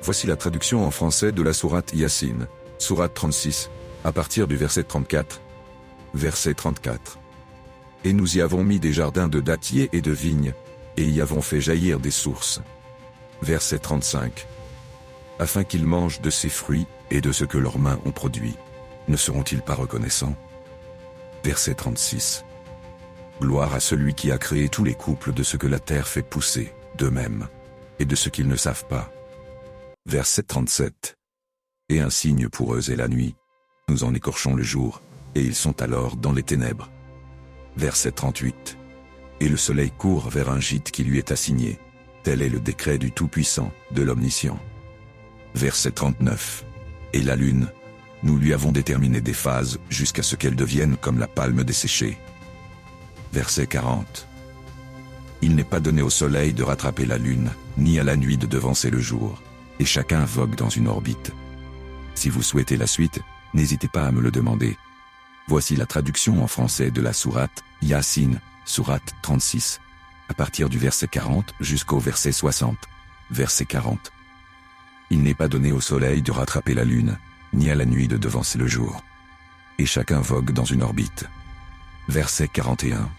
Voici la traduction en français de la sourate Yassine, sourate 36, à partir du verset 34. Verset 34. Et nous y avons mis des jardins de dattiers et de vignes, et y avons fait jaillir des sources. Verset 35. Afin qu'ils mangent de ces fruits, et de ce que leurs mains ont produit. Ne seront-ils pas reconnaissants? Verset 36. Gloire à celui qui a créé tous les couples de ce que la terre fait pousser, d'eux-mêmes, et de ce qu'ils ne savent pas. Verset 37. Et un signe pour eux est la nuit. Nous en écorchons le jour, et ils sont alors dans les ténèbres. Verset 38. Et le soleil court vers un gîte qui lui est assigné. Tel est le décret du Tout-Puissant, de l'Omniscient. Verset 39. Et la lune, nous lui avons déterminé des phases jusqu'à ce qu'elle devienne comme la palme desséchée. Verset 40. Il n'est pas donné au soleil de rattraper la lune, ni à la nuit de devancer le jour, et chacun vogue dans une orbite. Si vous souhaitez la suite, n'hésitez pas à me le demander. Voici la traduction en français de la sourate Yassine, sourate 36, à partir du verset 40 jusqu'au verset 60. Verset 40. Il n'est pas donné au soleil de rattraper la lune, ni à la nuit de devancer le jour. Et chacun vogue dans une orbite. Verset 41.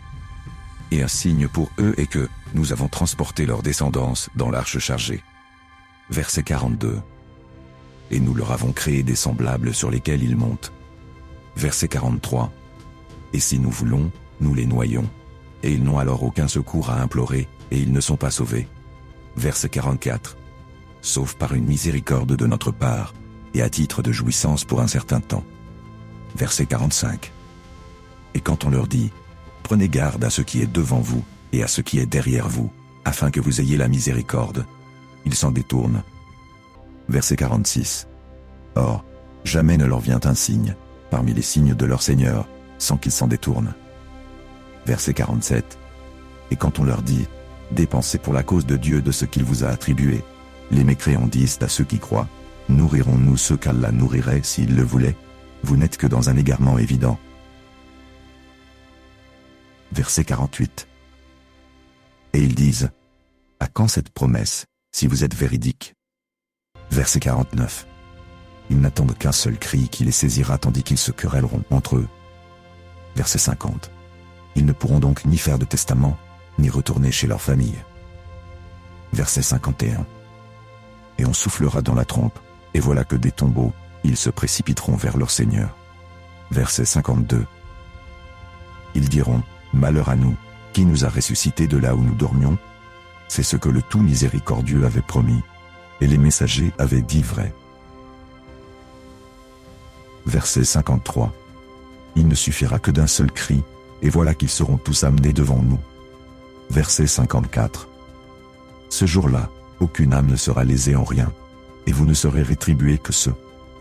Et un signe pour eux est que nous avons transporté leur descendance dans l'arche chargée. Verset 42. Et nous leur avons créé des semblables sur lesquels ils montent. Verset 43. Et si nous voulons, nous les noyons. Et ils n'ont alors aucun secours à implorer, et ils ne sont pas sauvés. Verset 44. Sauf par une miséricorde de notre part, et à titre de jouissance pour un certain temps. Verset 45. Et quand on leur dit, prenez garde à ce qui est devant vous, et à ce qui est derrière vous, afin que vous ayez la miséricorde, ils s'en détournent. Verset 46. Or, jamais ne leur vient un signe, parmi les signes de leur Seigneur, sans qu'ils s'en détournent. Verset 47. Et quand on leur dit, dépensez pour la cause de Dieu de ce qu'il vous a attribué, les mécréants disent à ceux qui croient, nourrirons-nous ceux qu'Allah nourrirait s'il le voulait? Vous n'êtes que dans un égarement évident. Verset 48. Et ils disent, à quand cette promesse, si vous êtes véridique? Verset 49. Ils n'attendent qu'un seul cri qui les saisira tandis qu'ils se querelleront entre eux. Verset 50. Ils ne pourront donc ni faire de testament, ni retourner chez leur famille. Verset 51. Et on soufflera dans la trompe, et voilà que des tombeaux, ils se précipiteront vers leur Seigneur. Verset 52. Ils diront, malheur à nous, qui nous a ressuscités de là où nous dormions? C'est ce que le tout miséricordieux avait promis, et les messagers avaient dit vrai. Verset 53. Il ne suffira que d'un seul cri, et voilà qu'ils seront tous amenés devant nous. Verset 54. Ce jour-là, aucune âme ne sera lésée en rien, et vous ne serez rétribués que ceux